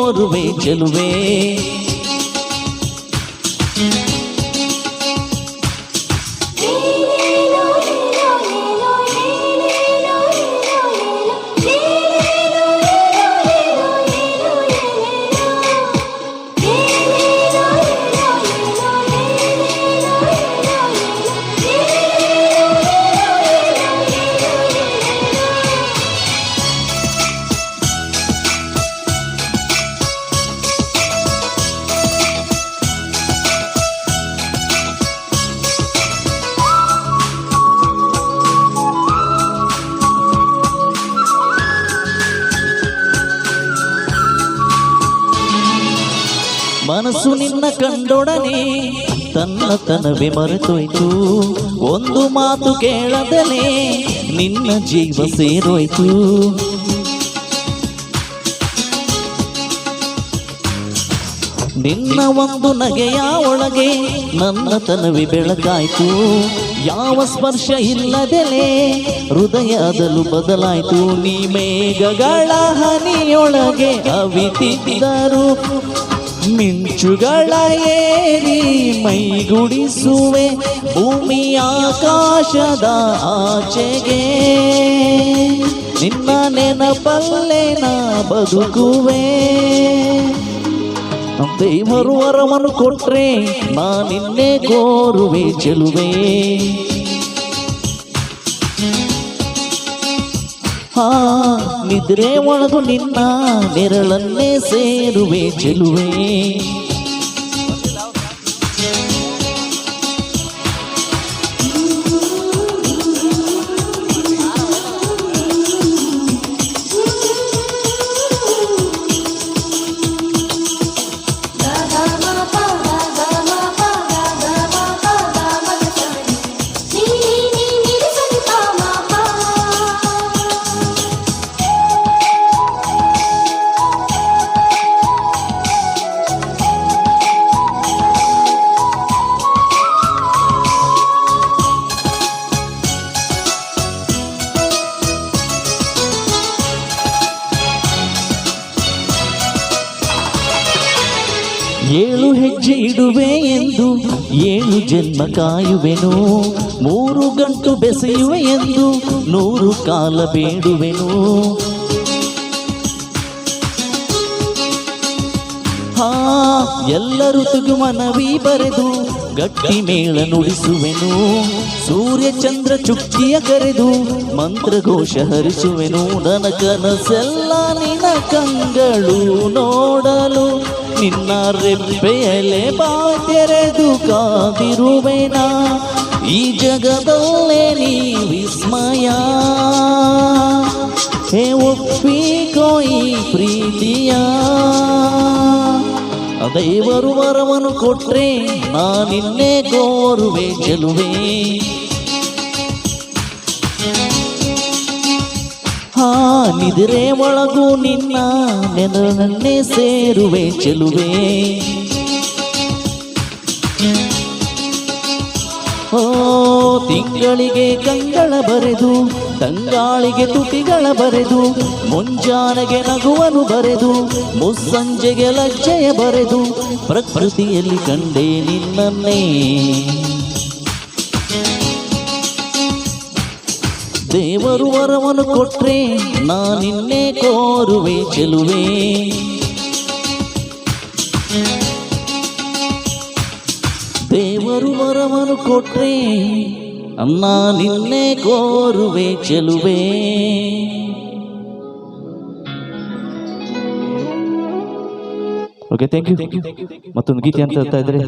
ಕೋರುವೆ ಚೆಲುವೆ. ಮನಸ್ಸು ನಿನ್ನ ಕಂಡೊಡನೆ ತನ್ನ ತನವೇ ಮರೆತೋಯ್ತು. ಒಂದು ಮಾತು ಕೇಳದಲೇ ನಿನ್ನ ಜೀವ ಸೇರೋಯ್ತು. ನಿನ್ನ ಒಂದು ನಗೆಯ ಒಳಗೆ ನನ್ನ ತನವೇ ಬೆಳಕಾಯ್ತು. ಯಾವ ಸ್ಪರ್ಶ ಇಲ್ಲದಲೇ ಹೃದಯದಲ್ಲೂ ಬದಲಾಯ್ತು. ನೀ ಮೇಘಗಳ ಹನಿಯೊಳಗೆ ಅವಿತಿದ್ದರು ಮಿಂಚುಗಳ ಏರಿ ಮೈಗುಡಿಸುವೆ ಭೂಮಿ ಆಕಾಶದ ಆಚೆಗೆ. ನಿನ್ನ ನೆನಪಲ್ಲೇ ನಾ ಬದುಕುವೆ. ದೇವರು ವರವನ್ನು ಕೊಟ್ರೆ ನಾ ನಿನ್ನೆ ಕೋರುವೆ ಚೆಲುವೆ. ನಿದ್ರೆ ಒಳಗು ನಿನ್ನ ನೆರಳನ್ನೇ ಸೇರುವೆ ಚೆಲುವೆ. ಏಳು ಹೆಜ್ಜೆ ಇಡುವೆ ಎಂದು 7 ಜನ್ಮ ಕಾಯುವೆನು. 3 ಗಂಟು ಬೆಸೆಯುವೆ ಎಂದು 100 ಕಾಲ ಬೇಡುವೆನು. ಎಲ್ಲ ಋತುಗೂ ಮನವಿ ಬರೆದು ಗಟ್ಟಿ ಮೇಳ ನುಡಿಸುವೆನು. ಸೂರ್ಯ ಚಂದ್ರ ಚುಕ್ಕಿಯ ಕರೆದು ಮಂತ್ರಘೋಷ ಹರಿಸುವೆನು. ನನ್ನ ಕನಸೆಲ್ಲ ನಿನ್ನ ಕಂಗಳು ನೋಡಲು ನಿನ್ನ ರೆಪ್ಪೆಯಲ್ಲೇ ಬಾತೆರೆದು ಕಾದಿರುವೆನಾ. ಈ ಜಗದಲ್ಲೇ ನೀ ವಿಸ್ಮಯ. ಹೇ ಒಪ್ಪಿಕೋ ಈ ಪ್ರೀತಿಯ. ದೇವರು ವರವನ್ನು ಕೊಟ್ರೆ ನಾ ನಿನ್ನೆ ಕೋರುವೆ ಚೆಲುವೆ. ನಿದ್ರೆ ಒಳಗು ನಿನ್ನ ನೆನಳನ್ನೇ ಸೇರುವೆ ಚೆಲುವೆ. ತಿಂಗಳಿಗೆ ಕಂಗಳ ಬರೆದು ತಂಗಾಳಿಗೆ ತುಟಿಗಳ ಬರೆದು ಮುಂಜಾನೆಗೆ ನಗುವನು ಬರೆದು ಮುಸ್ಸಂಜೆಗೆ ಲಜ್ಜೆಯ ಬರೆದು ಪ್ರಕೃತಿಯಲ್ಲಿ ಕಂಡೆ ನಿನ್ನನ್ನೇ. ದೇವರು ವರವನ್ನು ಕೊಟ್ರೆ ನಾ ನಿನ್ನೆ ಕೋರುವೆ ಚೆಲುವೆ. ದೇವರು ವರವನ್ನು ಕೊಟ್ರೆ ನಾ ನಿನ್ನೆ ಕೋರುವೆ ಚೆಲುವೆ. Okay, thank you. ಮತ್ತೊಂದು ಗೀತೆ ಅಂತ ಹೇಳ್ತಾ ಇದ್ರೆ